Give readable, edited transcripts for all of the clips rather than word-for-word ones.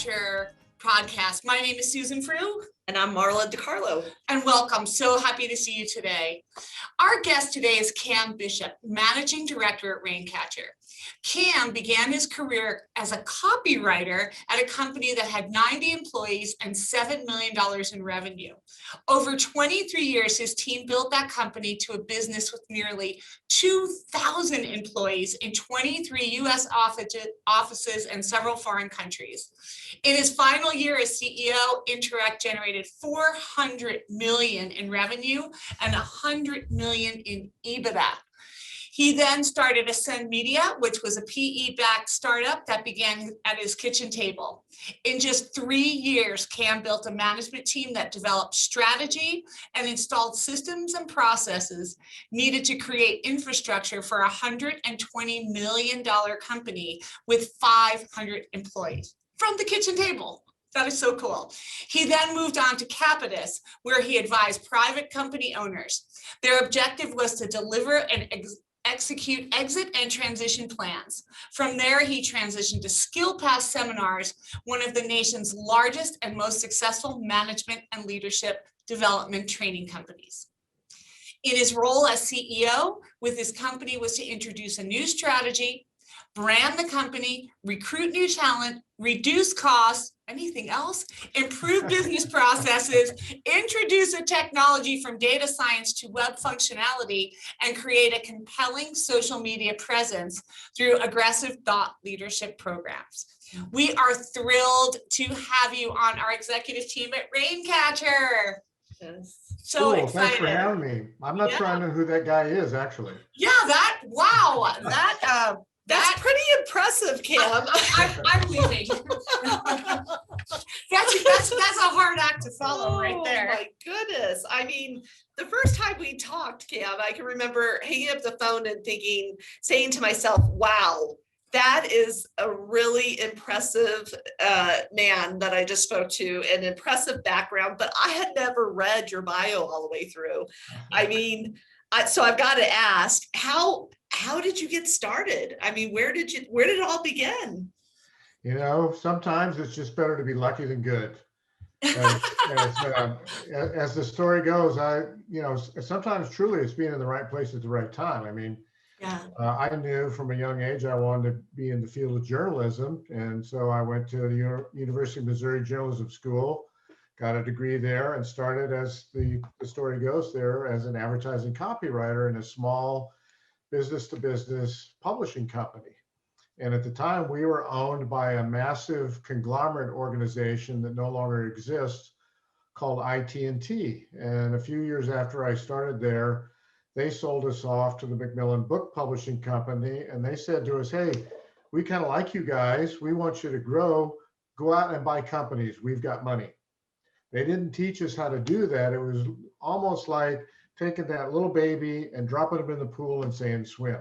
Raincatcher podcast. My name is Susan Frew. And I'm Marla DiCarlo. And welcome. So happy to see you today. Our guest today is Cam Bishop, Managing Director at Raincatcher. Cam began his career as a copywriter at a company that had 90 employees and $7 million in revenue. Over 23 years, his team built that company to a business with nearly 2,000 employees in 23 U.S. offices and several foreign countries. In his final year as CEO, Interact generated $400 million in revenue and $100 million in EBITDA. He then started Ascend Media, which was a PE-backed startup that began at his kitchen table. In just 3 years, Cam built a management team that developed strategy and installed systems and processes needed to create infrastructure for a $120 million company with 500 employees from the kitchen table. That is so cool. He then moved on to Capitus, where he advised private company owners. Their objective was to deliver and execute exit and transition plans. From there, he transitioned to SkillPass Seminars, one of the nation's largest and most successful management and leadership development training companies. In his role as CEO with his company was to introduce a new strategy, brand the company, recruit new talent, reduce costs, anything else, improve business processes, introduce a technology from data science to web functionality, and create a compelling social media presence through aggressive thought leadership programs. We are thrilled to have you on our executive team at Raincatcher. Yes. So cool. excited. Thanks for having me. I'm not sure I know who that guy is, actually. Yeah, That's pretty impressive, Cam. I'm leaving. That's a hard act to follow right there. Oh my goodness. I mean, the first time we talked, Cam, I can remember hanging up the phone and saying to myself, wow, that is a really impressive man that I just spoke to, an impressive background, but I had never read your bio all the way through. I mean, so I've got to ask, how did you get started? I mean, where did it all begin? You know, sometimes it's just better to be lucky than good. As the story goes, sometimes truly it's being in the right place at the right time. I mean, I knew from a young age I wanted to be in the field of journalism. And so I went to the University of Missouri Journalism School, got a degree there, and started, as the story goes there, as an advertising copywriter in a small business-to-business publishing company. And at the time, we were owned by a massive conglomerate organization that no longer exists called IT&T. And a few years after I started there, they sold us off to the Macmillan Book Publishing Company. And they said to us, hey, we kind of like you guys. We want you to grow. Go out and buy companies. We've got money. They didn't teach us how to do that. It was almost like taking that little baby and dropping him in the pool and saying, swim.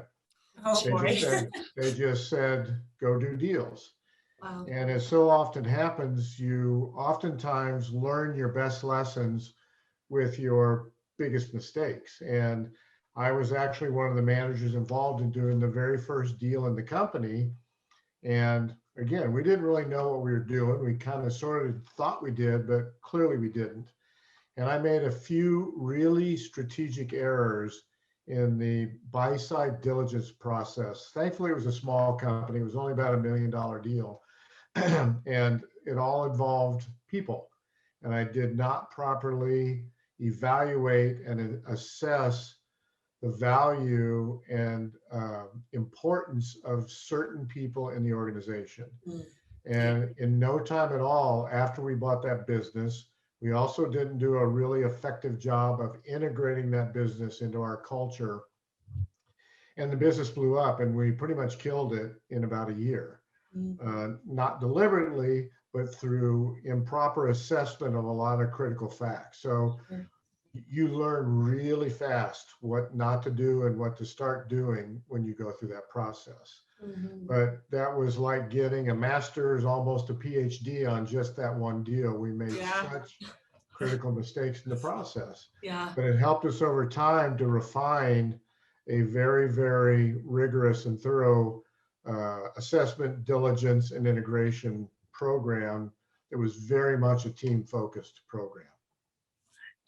They just said, go do deals. Wow. And as so often happens, you oftentimes learn your best lessons with your biggest mistakes. And I was actually one of the managers involved in doing the very first deal in the company. And again, we didn't really know what we were doing. We kind of sort of thought we did, but clearly we didn't. And I made a few really strategic errors in the buy-side diligence process. Thankfully, it was a small company. It was only about $1 million deal. And it all involved people. And I did not properly evaluate and assess the value and importance of certain people in the organization. And in no time at all, after we bought that business, we also didn't do a really effective job of integrating that business into our culture. And the business blew up, and we pretty much killed it in about a year. Not deliberately, but through improper assessment of a lot of critical facts. So you learn really fast what not to do and what to start doing when you go through that process. But that was like getting a master's, almost a PhD on just that one deal. We made such critical mistakes in the process. But it helped us over time to refine a very, very rigorous and thorough assessment, diligence, and integration program that was very much a team-focused program.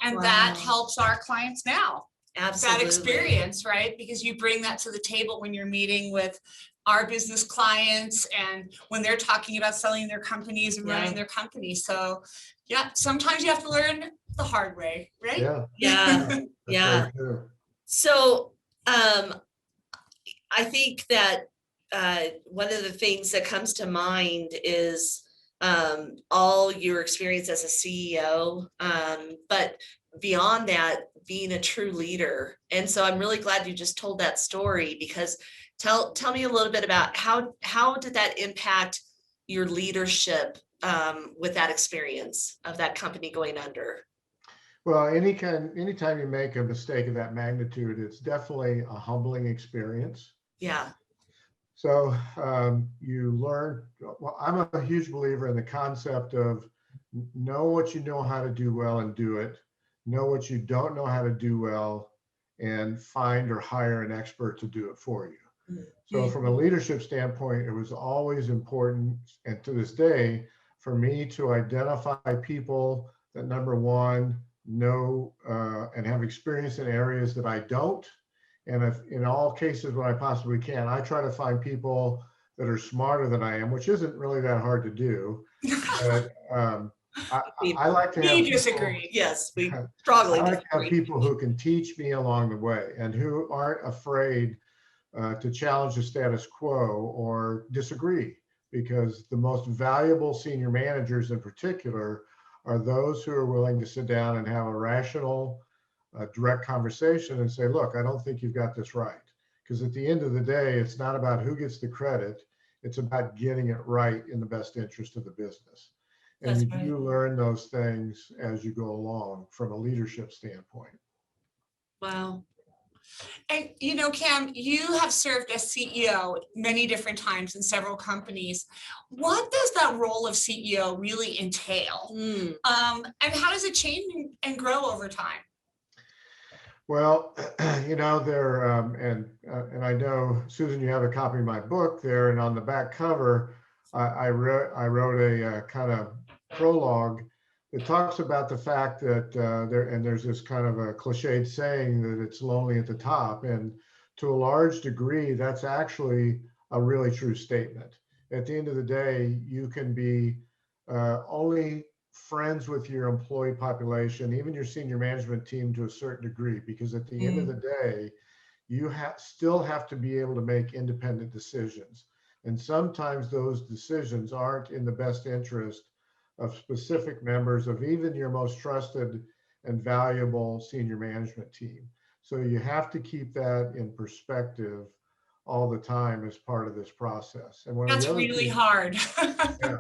And that Wow. helps our clients now. Absolutely. That experience, right? Because you bring that to the table when you're meeting with our business clients and when they're talking about selling their companies and running their companies. So yeah, sometimes you have to learn the hard way, right? Yeah. Yeah. That's Yeah. very true. So I think that one of the things that comes to mind is all your experience as a CEO, but beyond that, being a true leader. And so I'm really glad you just told that story, because tell me a little bit about how did that impact your leadership with that experience of that company going under? Well, anytime you make a mistake of that magnitude, it's definitely a humbling experience. Yeah. So you learn, well, I'm a huge believer in the concept of know what you know how to do well and do it, know what you don't know how to do well, and find or hire an expert to do it for you. So from a leadership standpoint, it was always important, and to this day, for me to identify people that, number one, know and have experience in areas that I don't. And if in all cases, when I possibly can, I try to find people that are smarter than I am, which isn't really that hard to do. But I like to have We people, disagree. Yes, we strongly I like to have disagree. people who can teach me along the way and who aren't afraid to challenge the status quo or disagree, because the most valuable senior managers in particular are those who are willing to sit down and have a rational, direct conversation and say, look, I don't think you've got this right. Because at the end of the day, it's not about who gets the credit. It's about getting it right in the best interest of the business. And That's you right. do learn those things as you go along from a leadership standpoint. Wow. And you know, Cam, you have served as CEO many different times in several companies. What does that role of CEO really entail? And how does it change and grow over time? Well, you know, there, and I know, Susan, you have a copy of my book there, and on the back cover, I wrote a kind of prologue that talks about the fact that there's this kind of a cliched saying that it's lonely at the top, and to a large degree, that's actually a really true statement. At the end of the day, you can be only friends with your employee population, even your senior management team to a certain degree, because at the end of the day, you still have to be able to make independent decisions. And sometimes those decisions aren't in the best interest of specific members of even your most trusted and valuable senior management team. So you have to keep that in perspective all the time as part of this process. And one of That's the other really things, hard. yeah.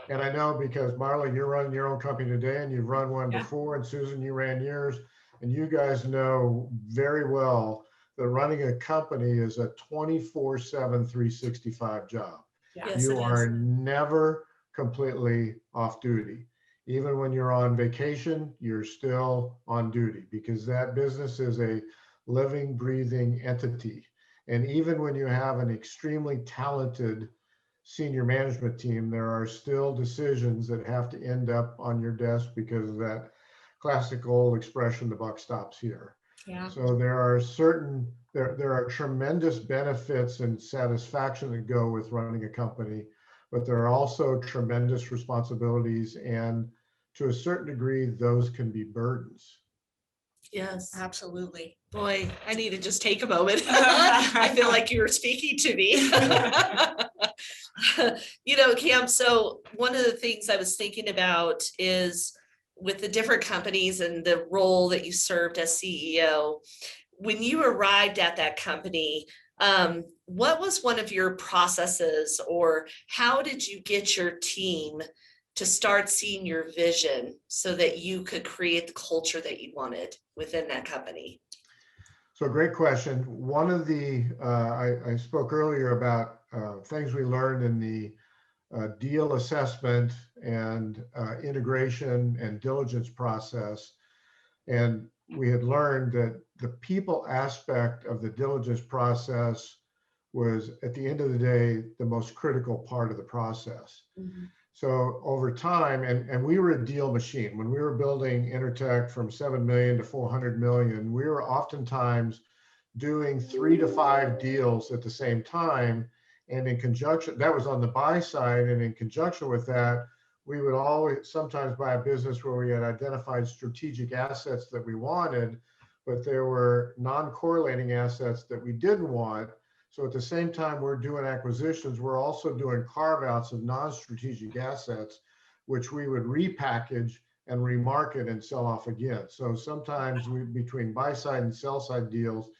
And I know because Marla, you're running your own company today and you've run one before, and Susan, you ran yours, and you guys know very well that running a company is a 24/7, 365 job. Yes, You it are is. never completely off duty. Even when you're on vacation, you're still on duty, because that business is a living, breathing entity. And even when you have an extremely talented senior management team, there are still decisions that have to end up on your desk because of that classical expression, the buck stops here. Yeah. So there are tremendous benefits and satisfaction that go with running a company, but there are also tremendous responsibilities, and to a certain degree, those can be burdens. Yes. Absolutely. Boy, I need to just take a moment. I feel like you were speaking to me. You know, Cam, so one of the things I was thinking about is with the different companies and the role that you served as CEO, when you arrived at that company, what was one of your processes, or how did you get your team to start seeing your vision so that you could create the culture that you wanted within that company? So great question. One of the, I spoke earlier about things we learned in the deal assessment and integration and diligence process. And we had learned that the people aspect of the diligence process was, at the end of the day, the most critical part of the process. So over time, and we were a deal machine. When we were building Intertech from 7 million to 400 million, we were oftentimes doing 3 to 5 deals at the same time. And in conjunction, that was on the buy side. And in conjunction with that, we would always sometimes buy a business where we had identified strategic assets that we wanted, but there were non-correlating assets that we didn't want. So at the same time we're doing acquisitions, we're also doing carve-outs of non-strategic assets, which we would repackage and remarket and sell off again. So sometimes between buy side and sell side deals,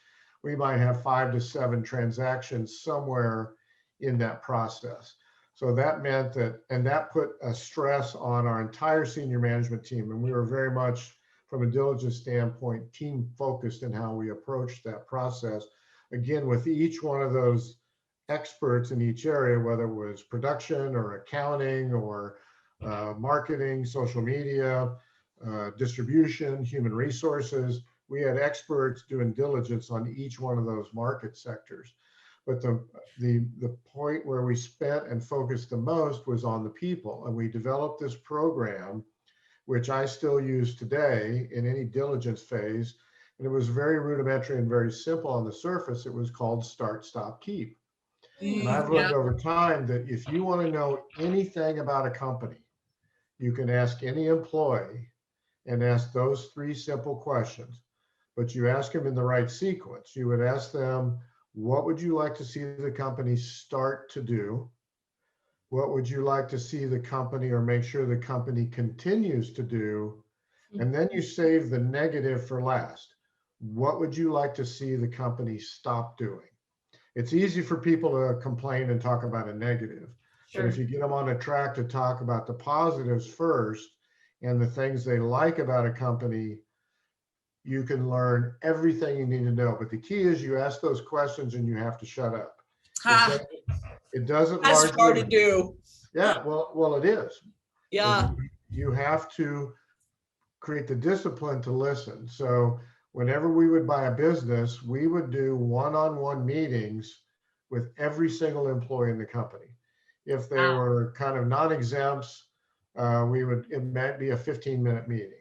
we might have 5 to 7 transactions somewhere in that process. So that meant that, and that put a stress on our entire senior management team. And we were very much, from a diligence standpoint, team focused in how we approached that process. Again, with each one of those experts in each area, whether it was production or accounting or marketing, social media, distribution, human resources, we had experts doing diligence on each one of those market sectors. But the point where we spent and focused the most was on the people. And we developed this program, which I still use today in any diligence phase. And it was very rudimentary and very simple on the surface. It was called Start, Stop, Keep. And I've learned over time that if you want to know anything about a company, you can ask any employee and ask those 3 simple questions. But you ask them in the right sequence. You would ask them, what would you like to see the company start to do? What would you like to see the company or make sure the company continues to do? And then you save the negative for last. What would you like to see the company stop doing? It's easy for people to complain and talk about a negative. Sure. But if you get them on a track to talk about the positives first and the things they like about a company, you can learn everything you need to know. But the key is you ask those questions and you have to shut up. It doesn't That's largely, hard to do. Yeah, well, it is. Yeah. You have to create the discipline to listen. So whenever we would buy a business, we would do one-on-one meetings with every single employee in the company. If they were kind of non-exempts, it might be a 15-minute meeting.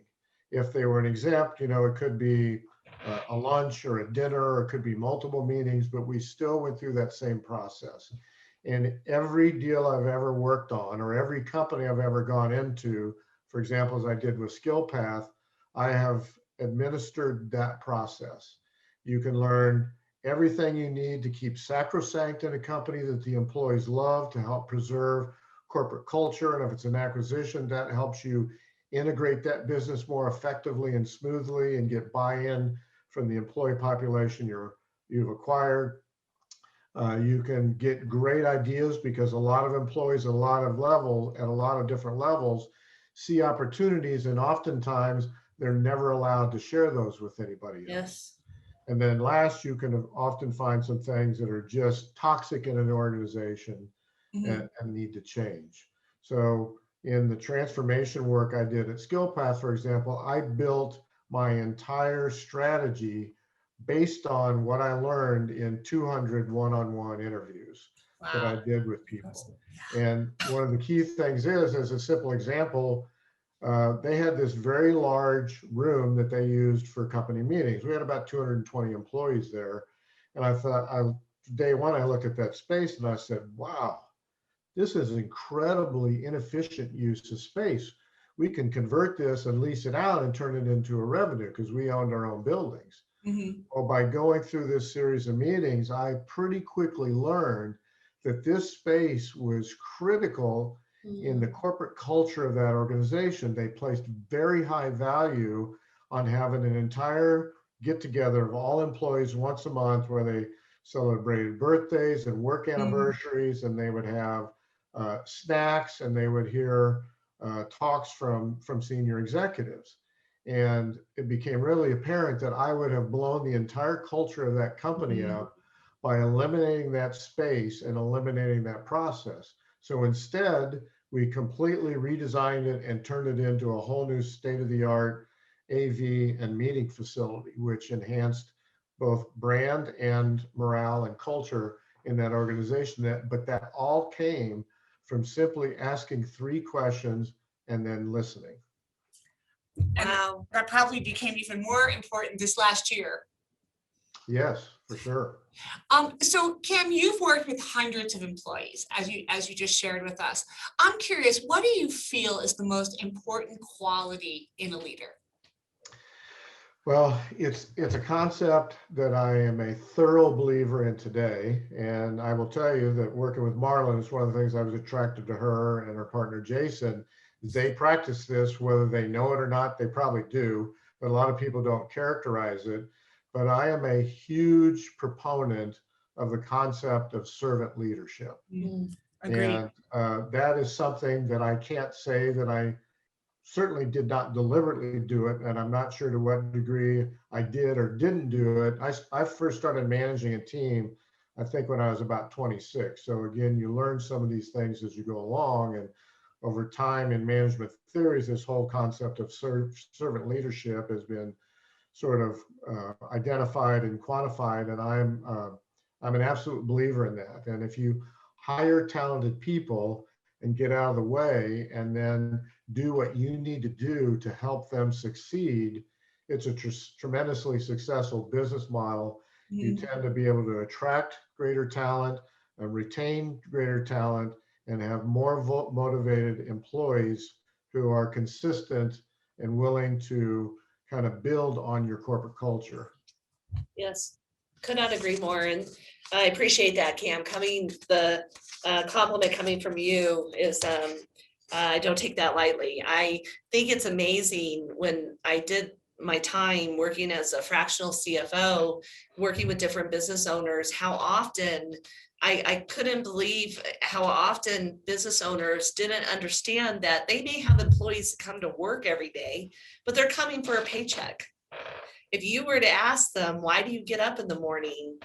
If they were an exempt, it could be a lunch or a dinner, or it could be multiple meetings, but we still went through that same process. And every deal I've ever worked on, or every company I've ever gone into, for example, as I did with SkillPath, I have administered that process. You can learn everything you need to keep sacrosanct in a company that the employees love, to help preserve corporate culture. And if it's an acquisition, that helps you integrate that business more effectively and smoothly and get buy-in from the employee population you've acquired. You can get great ideas because a lot of employees at a lot of different levels see opportunities, and oftentimes they're never allowed to share those with anybody else. Yes. And then last, you can often find some things that are just toxic in an organization and need to change. So in the transformation work I did at SkillPath, for example, I built my entire strategy based on what I learned in 200 one-on-one interviews that I did with people. And one of the key things is, as a simple example, they had this very large room that they used for company meetings. We had about 220 employees there. And I thought, day one, I looked at that space and I said, wow, this is incredibly inefficient use of space. We can convert this and lease it out and turn it into a revenue because we owned our own buildings. Well, by going through this series of meetings, I pretty quickly learned that this space was critical in the corporate culture of that organization. They placed very high value on having an entire get together of all employees once a month where they celebrated birthdays and work anniversaries, and they would have snacks, and they would hear talks from senior executives. And it became really apparent that I would have blown the entire culture of that company out by eliminating that space and eliminating that process. So instead, we completely redesigned it and turned it into a whole new state-of-the-art AV and meeting facility, which enhanced both brand and morale and culture in that organization. But that all came from simply asking 3 questions and then listening. And Wow. that probably became even more important this last year. Yes, for sure. So Cam, you've worked with hundreds of employees, as you just shared with us. I'm curious, what do you feel is the most important quality in a leader? Well, it's a concept that I am a thorough believer in today. And I will tell you that working with Marla is one of the things I was attracted to her and her partner, Jason. They practice this, whether they know it or not, they probably do, but a lot of people don't characterize it. But I am a huge proponent of the concept of servant leadership. Agreed. And that is something that I can't say that I certainly did not deliberately do it, and I'm not sure to what degree I did or didn't do it. I first started managing a team, I think, when I was about 26. So again, you learn some of these things as you go along, and over time in management theories, this whole concept of servant leadership has been sort of identified and quantified, and I'm an absolute believer in that. And if you hire talented people and get out of the way and then do what you need to do to help them succeed, it's a tremendously successful business model. You tend to be able to attract greater talent and retain greater talent and have more motivated employees who are consistent and willing to kind of build on your corporate culture. Yes, could not agree more. And I appreciate that, Cam. The compliment coming from you is, I don't take that lightly. I think it's amazing when I did my time working as a fractional CFO, working with different business owners, how often I couldn't believe how often business owners didn't understand that they may have employees that come to work every day, but they're coming for a paycheck. If you were to ask them, why do you get up in the morning?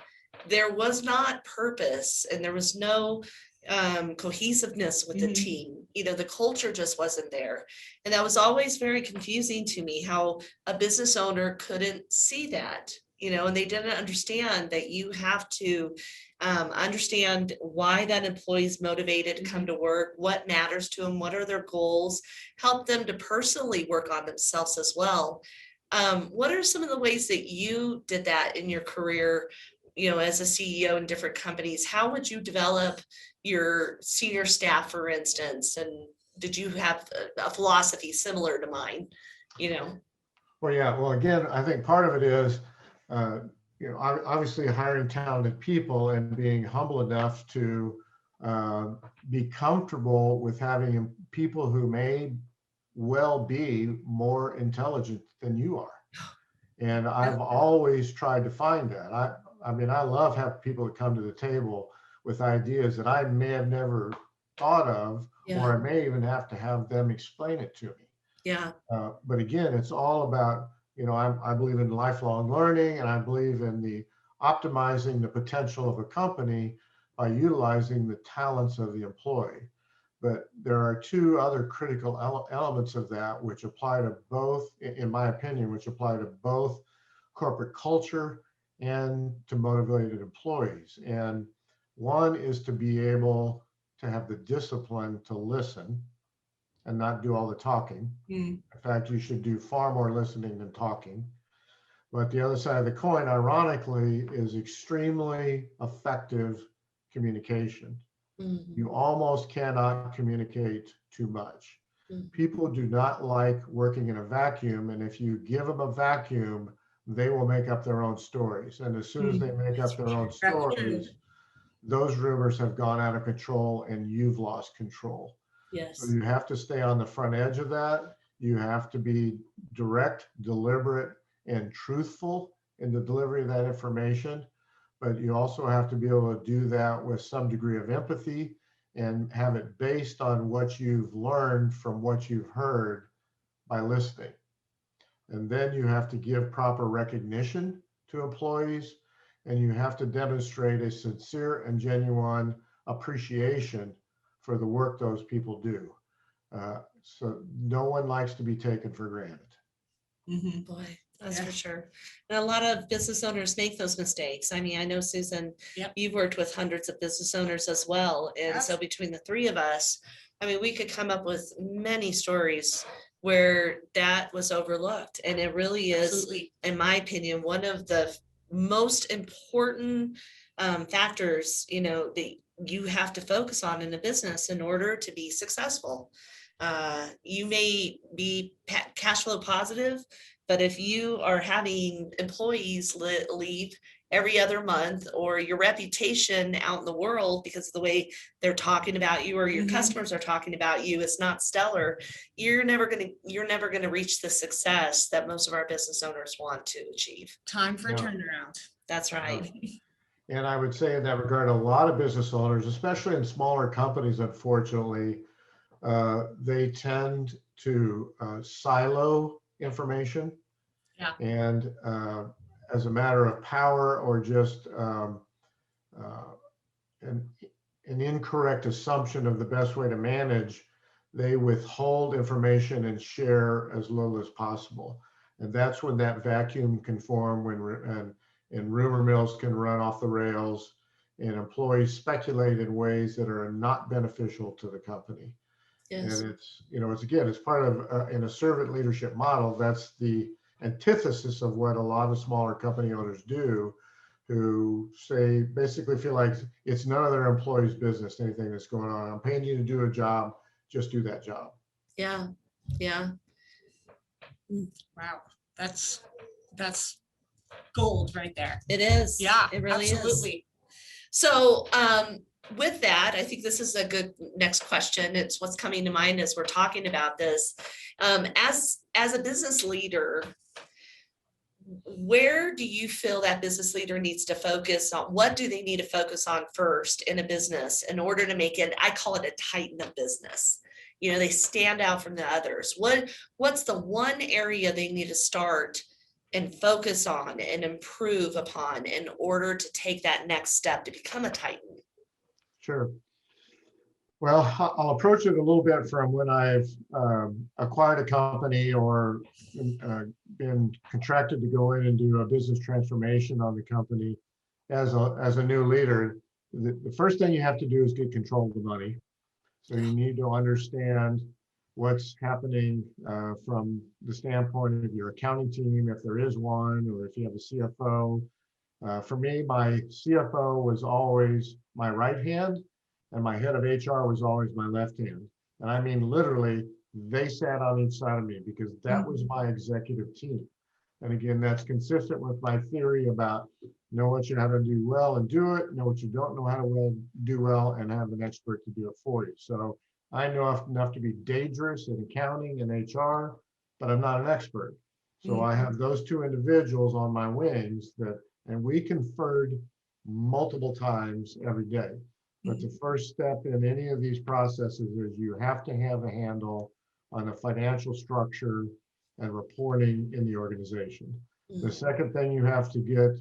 There was not purpose and there was no cohesiveness with the team. The culture just wasn't there. And that was always very confusing to me, how a business owner couldn't see that, and they didn't understand that you have to understand why that employee is motivated to come to work, what matters to them, what are their goals, help them to personally work on themselves as well. What are some of the ways that you did that in your career, as a CEO in different companies? How would you develop your senior staff, for instance? And did you have a philosophy similar to mine? Well, yeah. Well, again, I think part of it is, obviously hiring talented people and being humble enough to be comfortable with having people who may well be more intelligent than you are. And I've always tried to find that. I mean, I love having people that come to the table with ideas that I may have never thought of, or I may even have to have them explain it to me. Yeah. But again, it's all about, I believe in lifelong learning, and I believe in the optimizing the potential of a company by utilizing the talents of the employee. But there are 2 other critical elements of that, which apply to both, in my opinion, which apply to both corporate culture and to motivated employees. And one is to be able to have the discipline to listen and not do all the talking. In fact, you should do far more listening than talking. But the other side of the coin, ironically, is extremely effective communication. You almost cannot communicate too much. People do not like working in a vacuum, and if you give them a vacuum, they will make up their own stories. And as soon as they make up their own stories, those rumors have gone out of control and you've lost control. Yes. So you have to stay on the front edge of that. You have to be direct, deliberate, and truthful in the delivery of that information. But you also have to be able to do that with some degree of empathy and have it based on what you've learned from what you've heard by listening. And then you have to give proper recognition to employees, and you have to demonstrate a sincere and genuine appreciation for the work those people do. So no one likes to be taken for granted. Boy, That's Yeah. for sure. And a lot of business owners make those mistakes. I mean, I know, Susan, Yep. you've worked with hundreds of business owners as well. And so Yes. between the three of us, I mean, we could come up with many stories where that was overlooked. And it really is, Absolutely. in my opinion, one of the most important factors, that you have to focus on in a business in order to be successful. You may be cash flow positive, but if you are having employees leave every other month, or your reputation out in the world because of the way they're talking about you or your Mhm. customers are talking about you is not stellar, you're never gonna reach the success that most of our business owners want to achieve. Time for a Yeah. turnaround. That's right. And I would say in that regard, a lot of business owners, especially in smaller companies, unfortunately, they tend to silo information. Yeah. And as a matter of power or just an, an incorrect assumption of the best way to manage, they withhold information and share as little as possible. And that's when that vacuum can form, and rumor mills can run off the rails, and employees speculate in ways that are not beneficial to the company. Yes. And it's part of, in a servant leadership model, that's the antithesis of what a lot of smaller company owners do, who basically feel like it's none of their employees' business, anything that's going on. I'm paying you to do a job, just do that job. Yeah. Yeah. Wow. That's gold right there. It is. Yeah, It really is. absolutely. So with that, I think this is a good next question. It's what's coming to mind as we're talking about this. As a business leader, where do you feel that business leader needs to focus on? What do they need to focus on first in a business in order to make it, I call it a titan of business. They stand out from the others. What's the one area they need to start and focus on and improve upon in order to take that next step to become a titan? Sure. Well, I'll approach it a little bit from when I've acquired a company or been contracted to go in and do a business transformation on the company as a new leader. The first thing you have to do is get control of the money. So you need to understand what's happening from the standpoint of your accounting team, if there is one, or if you have a CFO. For me, my CFO was always my right hand, and my head of HR was always my left hand. And I mean, literally, they sat on each side of me because that was my executive team. And again, that's consistent with my theory about know what you know how to do well and do it, know what you don't know how to do well, and have an expert to do it for you. So I know enough to be dangerous in accounting and HR, but I'm not an expert. So I have those two individuals on my wings and we conferred multiple times every day. But the first step in any of these processes is you have to have a handle on the financial structure and reporting in the organization. The second thing you have to get,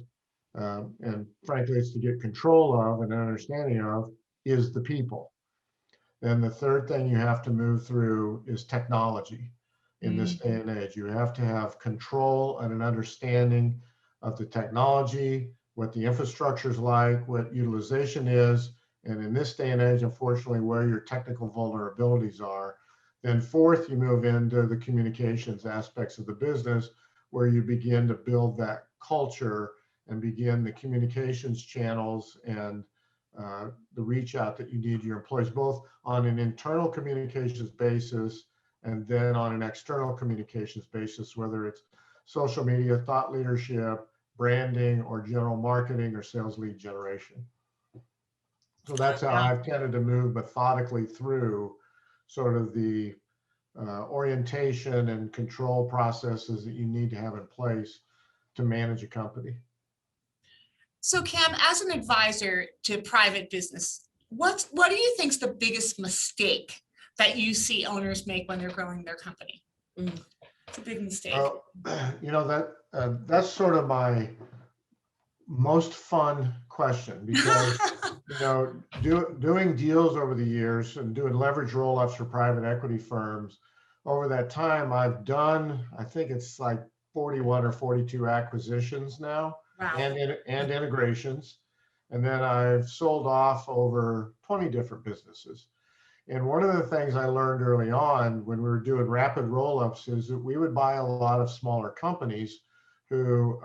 and frankly, it's to get control of and an understanding of, is the people. Then the third thing you have to move through is technology. In this day and age, you have to have control and an understanding of the technology, what the infrastructure is like, what utilization is, and in this day and age, unfortunately, where your technical vulnerabilities are. Then fourth, you move into the communications aspects of the business, where you begin to build that culture and begin the communications channels and the reach out that you need to your employees, both on an internal communications basis and then on an external communications basis, whether it's social media, thought leadership, branding, or general marketing or sales lead generation. So that's how I've tended to move methodically through sort of the orientation and control processes that you need to have in place to manage a company. So Cam, as an advisor to private business, what do you think is the biggest mistake that you see owners make when they're growing their company? It's a big mistake. That's sort of my most fun question, because doing deals over the years and doing leverage roll-ups for private equity firms, over that time I've done, I think it's like 41 or 42 acquisitions now Wow. and integrations. And then I've sold off over 20 different businesses. And one of the things I learned early on when we were doing rapid roll-ups is that we would buy a lot of smaller companies who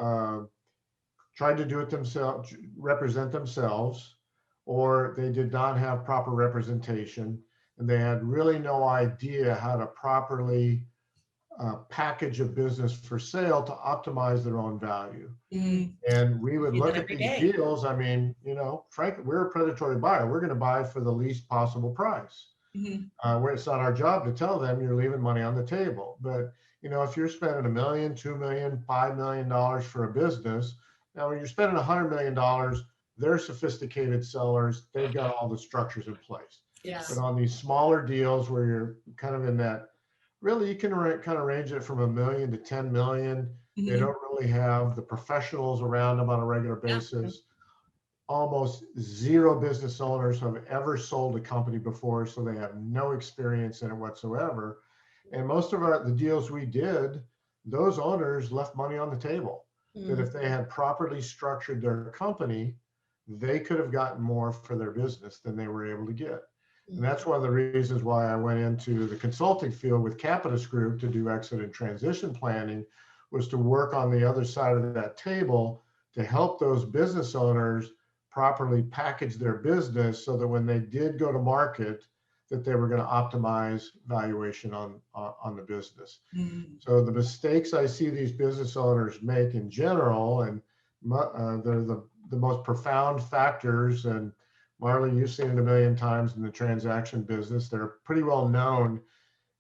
tried to do it themselves, represent themselves, or they did not have proper representation, and they had really no idea how to properly package a business for sale to optimize their own value. Mm. And we would Do look that at every these day. deals. I mean, you know, frankly, we're a predatory buyer. We're going to buy for the least possible price. Mhm. Where it's not our job to tell them you're leaving money on the table. But, you know, if you're spending $1 million, $2 million, $5 million for a business, now when you're spending $100 million, they're sophisticated sellers. They've got all the structures in place. Yes. But on these smaller deals where you're kind of in that, really, you can kind of range it from $1 million to 10 million. They Mhm. don't really have the professionals around them on a regular Yeah. basis. Almost zero business owners have ever sold a company before, so they have no experience in it whatsoever. And most of the deals we did, those owners left money on the table. That if they had properly structured their company, they could have gotten more for their business than they were able to get. And that's one of the reasons why I went into the consulting field with Capitus Group to do exit and transition planning, was to work on the other side of that table to help those business owners properly package their business so that when they did go to market, that they were going to optimize valuation on the business. Mm. So the mistakes I see these business owners make in general, and they're the most profound factors, and Marla, you've seen it a million times in the transaction business. They're pretty well known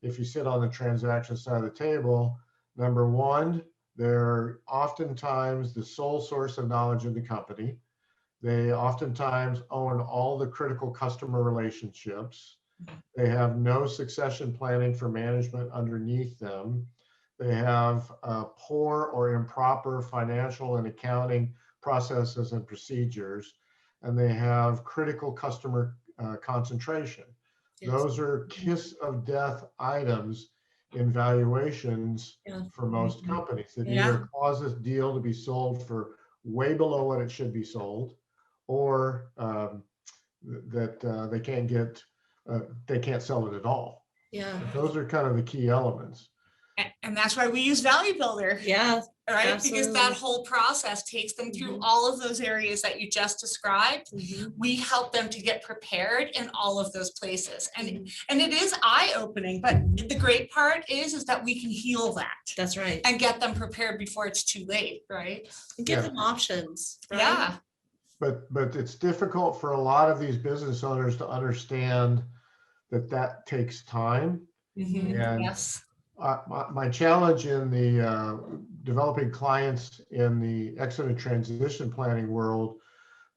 if you sit on the transaction side of the table. Number one, they're oftentimes the sole source of knowledge of the company. They oftentimes own all the critical customer relationships. They have no succession planning for management underneath them. They have poor or improper financial and accounting processes and procedures, and they have critical customer concentration. Yes. Those are kiss of death items in valuations Yeah. for most companies. That Yeah. either cause this deal to be sold for way below what it should be sold, or that they can't sell it at all. Yeah. Those are kind of the key elements. And that's why we use Value Builder, Yeah. right? Because that absolutely. whole process takes them through Mhm. all of those areas that you just described. Mhm. We help them to get prepared in all of those places. And Mhm. it is eye-opening, but the great part is that we can heal that That's right. and get them prepared before it's too late, right? And give Yeah. them options. Right? Yeah. But it's difficult for a lot of these business owners to understand that takes time. Mhm. And Yes. my challenge in the developing clients in the exit and transition planning world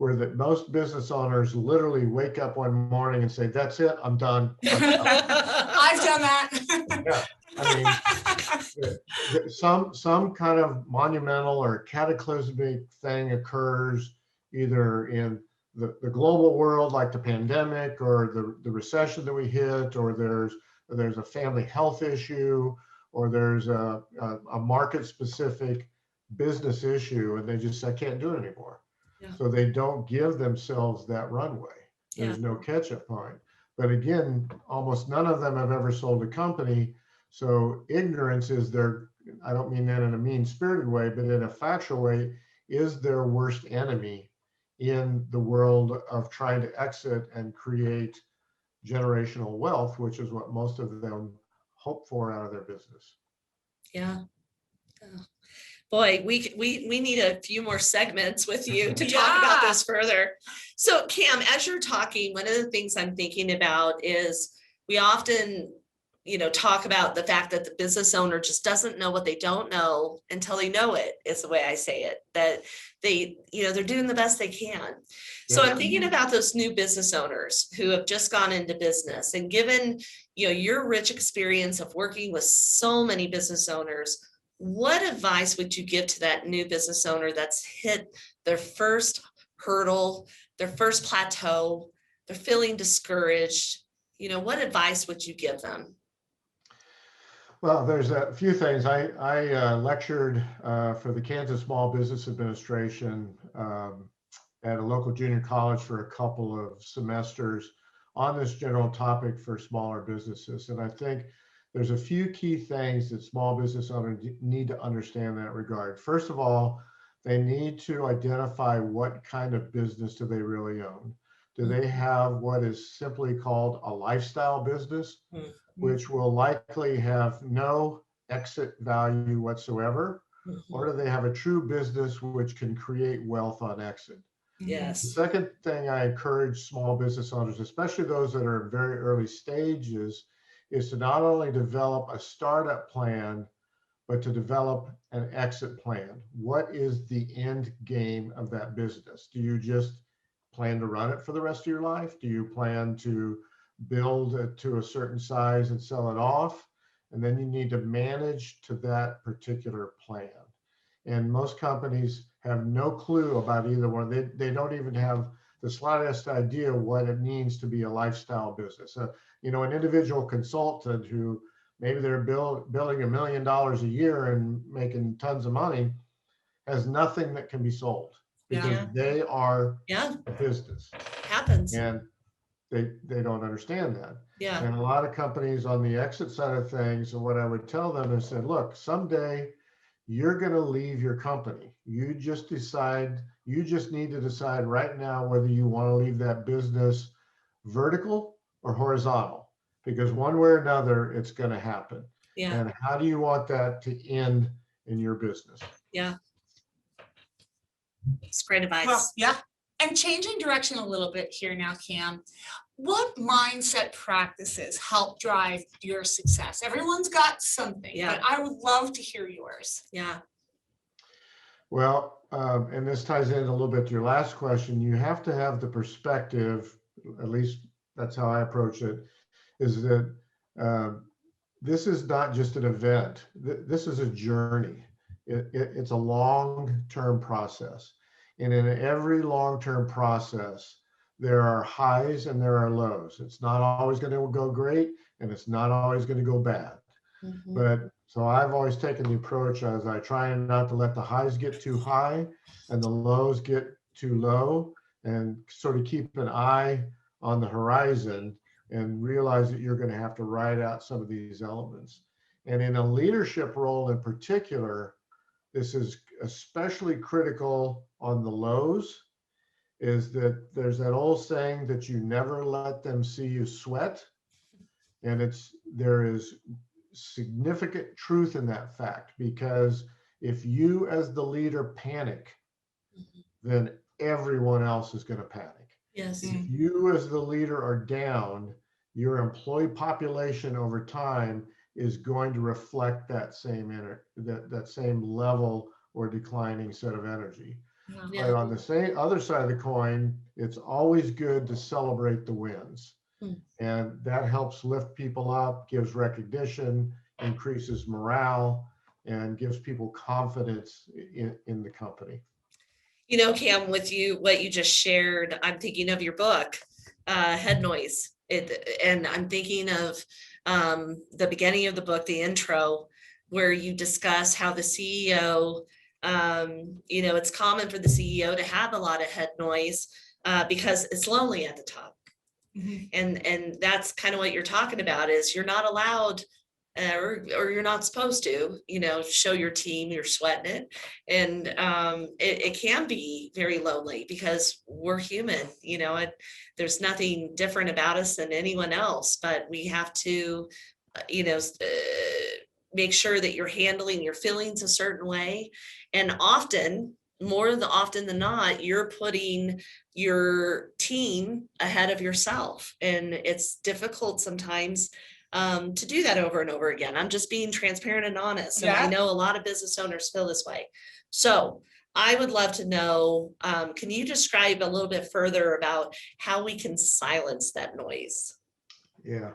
were that most business owners literally wake up one morning and say, "That's it, I'm done." I've done that. Yeah, I mean, some kind of monumental or cataclysmic thing occurs either in the global world, like the pandemic or the recession that we hit, or there's a family health issue, or there's a market specific business issue, and they just say, "I can't do it anymore." Yeah. So they don't give themselves that runway. There's no catch-up point. But again, almost none of them have ever sold a company. So ignorance is I don't mean that in a mean-spirited way, but in a factual way, is their worst enemy in the world of trying to exit and create generational wealth, which is what most of them hope for out of their business. Yeah. Oh. Boy, we need a few more segments with you to talk about this further. So Cam, as you're talking, one of the things I'm thinking about is we often, talk about the fact that the business owner just doesn't know what they don't know until they know it, is the way I say it, that they, they're doing the best they can. So Yeah. I'm thinking about those new business owners who have just gone into business, and given, your rich experience of working with so many business owners, what advice would you give to that new business owner that's hit their first hurdle, their first plateau, they're feeling discouraged? What advice would you give them? Well, there's a few things. I lectured for the Kansas Small Business Administration at a local junior college for a couple of semesters on this general topic for smaller businesses. And I think there's a few key things that small business owners need to understand in that regard. First of all, they need to identify what kind of business do they really own. Do they have what is simply called a lifestyle business, which will likely have no exit value whatsoever? Or do they have a true business which can create wealth on exit? The Yes. second thing I encourage small business owners, especially those that are in very early stages, is to not only develop a startup plan, but to develop an exit plan. What is the end game of that business? Do you just plan to run it for the rest of your life? Do you plan to build it to a certain size and sell it off? And then you need to manage to that particular plan. And most companies have no clue about either one. They don't even have the slightest idea what it means to be a lifestyle business. An individual consultant who maybe they're building $1 million a year and making tons of money has nothing that can be sold because they are a business. Happens. And they don't understand that. Yeah. And a lot of companies on the exit side of things, and what I would tell them is said, look, someday you're going to leave your company. You just need to decide right now whether you want to leave that business vertical or horizontal, because one way or another, it's going to happen. Yeah. And how do you want that to end in your business? Yeah. It's great advice. Well, yeah. And changing direction a little bit here now, Cam, what mindset practices help drive your success? Everyone's got something, but I would love to hear yours. Yeah. Well, and this ties in a little bit to your last question. You have to have the perspective, at least that's how I approach it, is that this is not just an event. This is a journey. It's a long-term process. And in every long-term process, there are highs and there are lows. It's not always going to go great, and it's not always going to go bad. But so I've always taken the approach as I try not to let the highs get too high and the lows get too low, and sort of keep an eye on the horizon and realize that you're going to have to ride out some of these elements. And in a leadership role in particular, this is especially critical on the lows, is that there's that old saying that you never let them see you sweat. And there is significant truth in that fact, because if you as the leader panic, then everyone else is going to panic. Yes. If you as the leader are down, your employee population over time is going to reflect that same that same level or declining set of energy. Yeah. But on the other side of the coin, it's always good to celebrate the wins. And that helps lift people up, gives recognition, increases morale, and gives people confidence in the company. You know, Cam, with you, what you just shared, I'm thinking of your book, Head Noise. And I'm thinking of the beginning of the book, the intro, where you discuss how the CEO, it's common for the CEO to have a lot of head noise because it's lonely at the top. And that's kind of what you're talking about, is you're not allowed or you're not supposed to, show your team you're sweating it. And it can be very lonely because we're human, there's nothing different about us than anyone else, but we have to, make sure that you're handling your feelings a certain way. And often than not, you're putting your team ahead of yourself. And it's difficult sometimes to do that over and over again. I'm just being transparent and honest. And I know a lot of business owners feel this way. So I would love to know, can you describe a little bit further about how we can silence that noise? Yeah.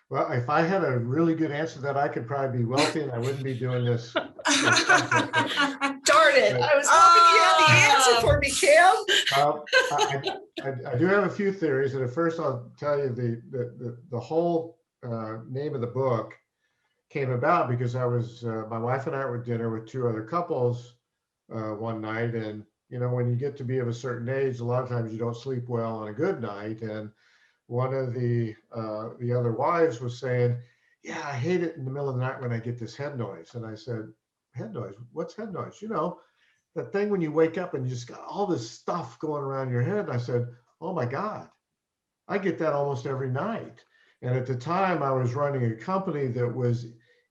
Well, if I had a really good answer to that, I could probably be wealthy and I wouldn't be doing this. Darn it. I was hoping you had the answer for me, Cam. I do have a few theories. And at first I'll tell you the whole name of the book came about because I was, my wife and I were at dinner with two other couples one night. And, you know, when you get to be of a certain age, a lot of times you don't sleep well on a good night. And one of the other wives was saying, yeah, I hate it in the middle of the night when I get this head noise. And I said, head noise? What's head noise? You know, that thing when you wake up and you just got all this stuff going around your head. And I said, oh my God, I get that almost every night. And at the time, I was running a company that was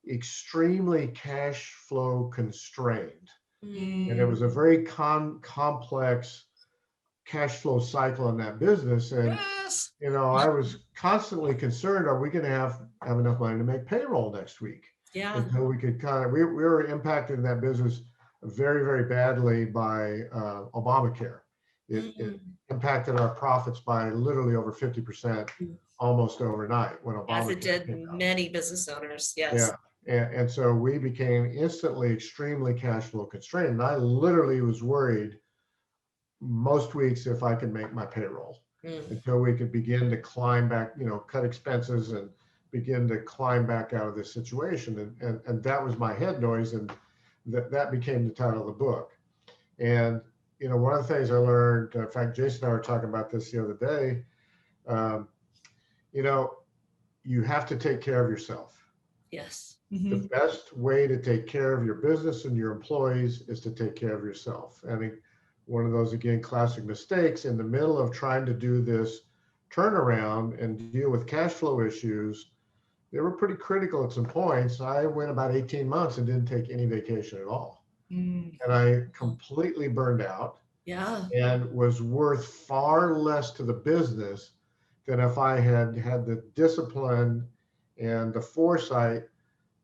extremely cash flow constrained. And it was a very complex cash flow cycle in that business. And, Yes. you know, I was constantly concerned, are we going to have enough money to make payroll next week? Yeah. Until we could kind of, we were impacted in that business very, very badly by Obamacare. It impacted our profits by literally over 50% almost overnight when Obamacare As it did came out. many business owners, yes. Yeah. And so we became instantly extremely cash flow constrained. And I literally was worried most weeks if I could make my payroll until we could begin to climb back, you know, cut expenses and begin to climb back out of this situation. And that was my head noise. And that became the title of the book. And, you know, one of the things I learned, in fact, Jason and I were talking about this the other day, you know, you have to take care of yourself. Yes. The best way to take care of your business and your employees is to take care of yourself. I mean, one of those, again, classic mistakes in the middle of trying to do this turnaround and deal with cash flow issues, they were pretty critical at some points. I went about 18 months and didn't take any vacation at all. And I completely burned out. Yeah. And was worth far less to the business than if I had had the discipline and the foresight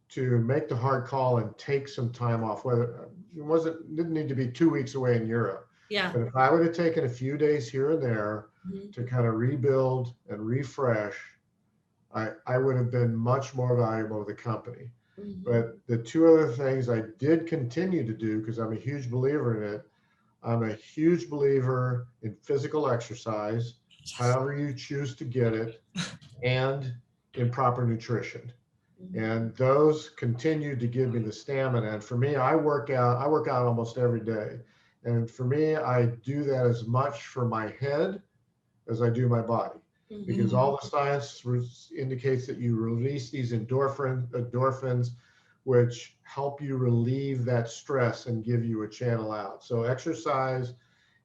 to make the hard call and take some time off. Whether it didn't need to be 2 weeks away in Europe. Yeah. But if I would have taken a few days here and there to kind of rebuild and refresh, I would have been much more valuable to the company. But the two other things I did continue to do, because I'm a huge believer in it, I'm a huge believer in physical exercise, however you choose to get it, and in proper nutrition. And those continue to give me the stamina. And for me, I work out almost every day. And for me, I do that as much for my head as I do my body. Because all the science indicates that you release these endorphins, which help you relieve that stress and give you a channel out. So exercise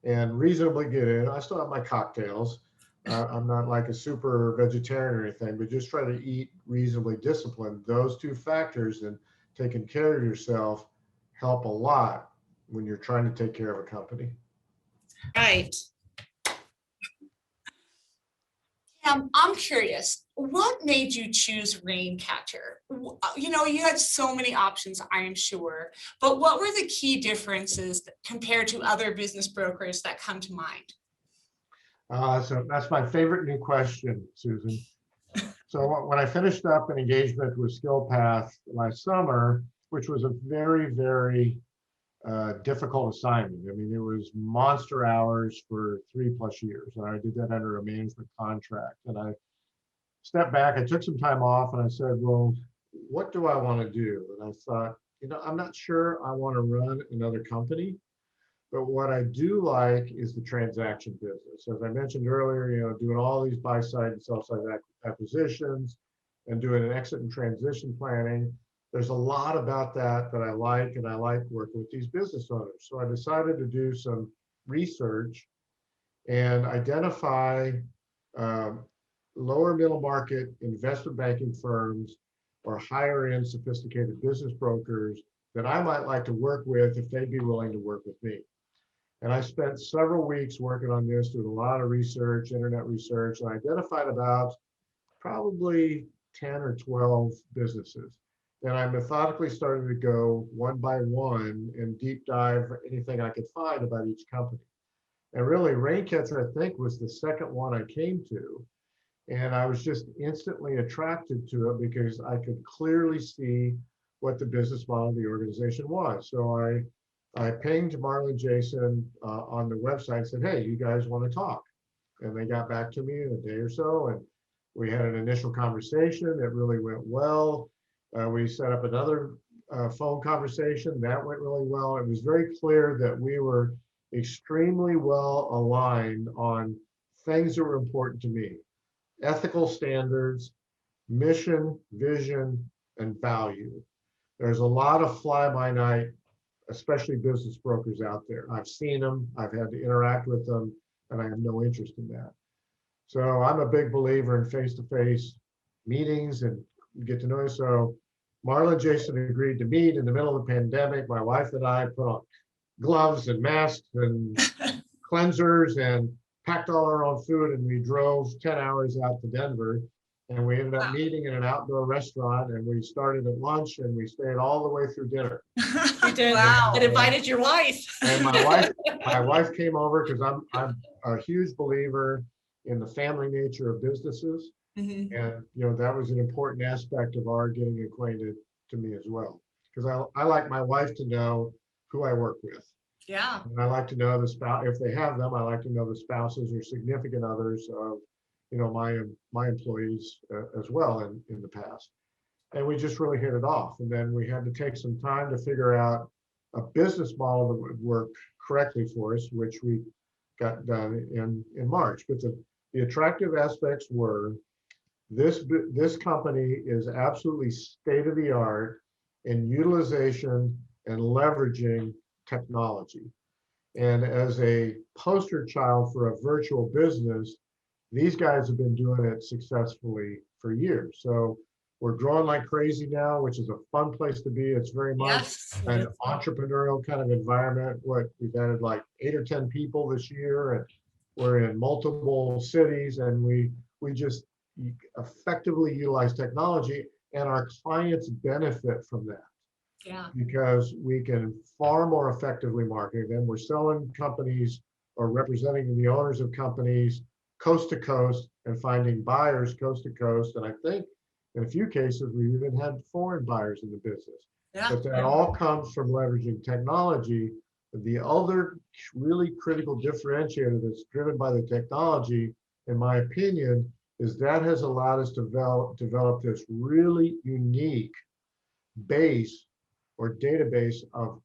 and reasonably get in. I still have my cocktails. I'm not like a super vegetarian or anything, but just try to eat reasonably disciplined. Those two factors and taking care of yourself help a lot when you're trying to take care of a company. Right. I'm curious, what made you choose Raincatcher? You know, you had so many options, I'm sure, but what were the key differences compared to other business brokers that come to mind? So that's my favorite new question, Susan. So when I finished up an engagement with SkillPath last summer, which was a very, very difficult assignment. I mean, it was monster hours for 3+ years. And I did that under a management contract. And I stepped back, I took some time off and I said, well, what do I want to do? And I thought, you know, I'm not sure I want to run another company, but what I do like is the transaction business. As I mentioned earlier, you know, doing all these buy-side and sell-side acquisitions and doing an exit and transition planning. There's a lot about that I like, and I like working with these business owners. So I decided to do some research and identify lower middle market investment banking firms or higher end sophisticated business brokers that I might like to work with if they'd be willing to work with me. And I spent several weeks working on this, doing a lot of research, internet research, and I identified about probably 10 or 12 businesses. And I methodically started to go one by one and deep dive anything I could find about each company. And really, Raincatcher, I think, was the second one I came to. And I was just instantly attracted to it because I could clearly see what the business model of the organization was. So I pinged Marla and Jason on the website and said, hey, you guys want to talk? And they got back to me in a day or so. And we had an initial conversation that really went well. We set up another phone conversation. That went really well. It was very clear that we were extremely well aligned on things that were important to me: ethical standards, mission, vision, and value. There's a lot of fly-by-night, especially business brokers out there. I've seen them, I've had to interact with them, and I have no interest in that. So I'm a big believer in face-to-face meetings and get to know you. So Marla and Jason agreed to meet in the middle of the pandemic. My wife and I put on gloves and masks and cleansers and packed all our own food, and we drove 10 hours out to Denver. And we ended up meeting in an outdoor restaurant, and we started at lunch and we stayed all the way through dinner. You did. Wow. And invited your wife. And my wife came over because I'm a huge believer in the family nature of businesses. Mhm. And that was an important aspect of our getting acquainted to me as well. Because I like my wife to know who I work with. Yeah. And I like to know the spouse, if they have them, I like to know the spouses or significant others of my employees as well in the past. And we just really hit it off. And then we had to take some time to figure out a business model that would work correctly for us, which we got done in March. But the attractive aspects were this company is absolutely state of the art in utilization and leveraging technology. And as a poster child for a virtual business, these guys have been doing it successfully for years. So we're growing like crazy now, which is a fun place to be. It's very much Yes. an entrepreneurial kind of environment. We've added like 8 or 10 people this year, and we're in multiple cities, and we just effectively utilize technology, and our clients benefit from that. Yeah. Because we can far more effectively market them. We're selling companies or representing the owners of companies coast to coast and finding buyers coast to coast. And I think in a few cases, we've even had foreign buyers in the business. Yeah. But that all comes from leveraging technology. The other really critical differentiator that's driven by the technology, in my opinion, is that has allowed us to develop this really unique base or database of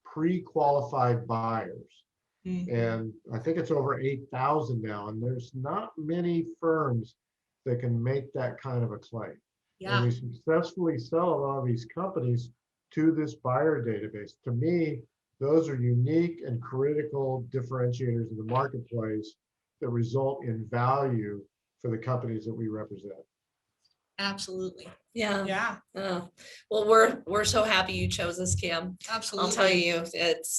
pre-qualified buyers. Mhm. And I think it's over 8,000 now, and there's not many firms that can make that kind of a claim. And Yeah. we successfully sell a lot of these companies to this buyer database. To me, those are unique and critical differentiators in the marketplace that result in value for the companies that we represent. Absolutely. Yeah. Yeah. Oh, well, we're so happy you chose us, Cam. Absolutely. I'll tell you,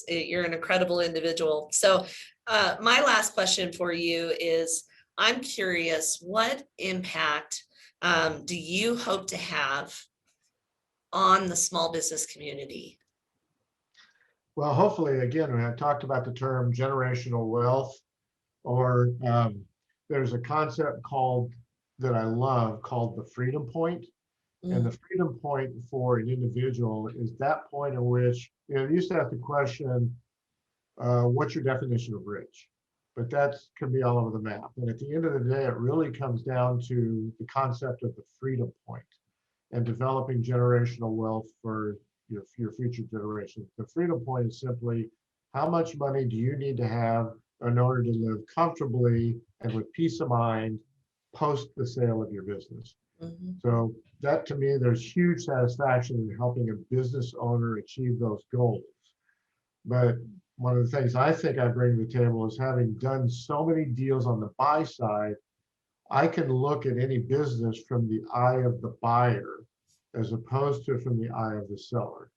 you're an incredible individual. So my last question for you is, I'm curious, what impact do you hope to have on the small business community? Well, hopefully, again, when I talked about the term generational wealth, or there's a concept that I love called the freedom point. And the freedom point for an individual is that point in which, you used to ask the question, what's your definition of rich? But that can be all over the map. And at the end of the day, it really comes down to the concept of the freedom point and developing generational wealth for your future generations. The freedom point is simply, how much money do you need to have in order to live comfortably and with peace of mind post the sale of your business? So that, to me, there's huge satisfaction in helping a business owner achieve those goals. But one of the things I think I bring to the table is, having done so many deals on the buy side, I can look at any business from the eye of the buyer as opposed to from the eye of the seller.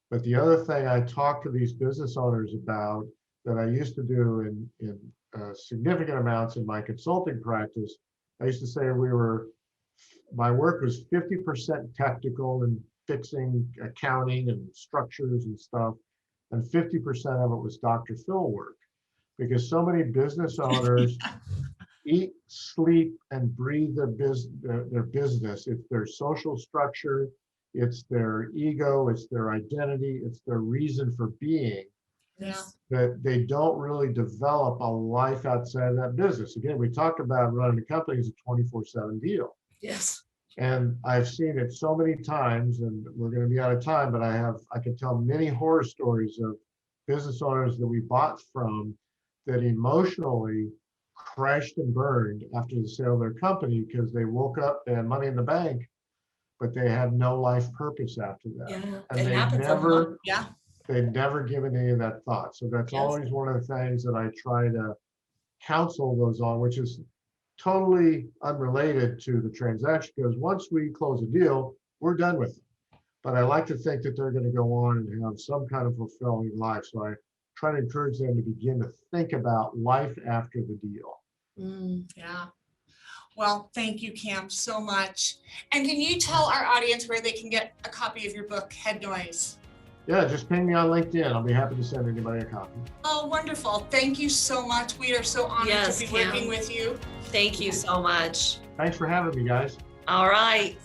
But the other thing I talk to these business owners about, that I used to do in significant amounts in my consulting practice, I used to say my work was 50% technical and fixing accounting and structures and stuff, and 50% of it was Dr. Phil work, because so many business owners eat, sleep, and breathe their business. It's their social structure, it's their ego, it's their identity, it's their reason for being. Yeah. That they don't really develop a life outside of that business. Again, we talk about running a company as a 24/7 deal. Yes. And I've seen it so many times, and we're going to be out of time, but I can tell many horror stories of business owners that we bought from that emotionally crashed and burned after the sale of their company because they woke up, they had money in the bank, but they had no life purpose after that. Yeah, And it they happens a lot. Yeah. they'd never given any of that thought. So that's Yes. always one of the things that I try to counsel those on, which is totally unrelated to the transaction, because once we close a deal, we're done with it. But I like to think that they're going to go on and have some kind of fulfilling life. So I try to encourage them to begin to think about life after the deal. Yeah. Well, thank you, Cam, so much. And can you tell our audience where they can get a copy of your book, Head Noise? Yeah, just ping me on LinkedIn. I'll be happy to send anybody a copy. Oh, wonderful. Thank you so much. We are so honored Yes, to be Cam. working with you. Thank you so much. Thanks for having me, guys. All right.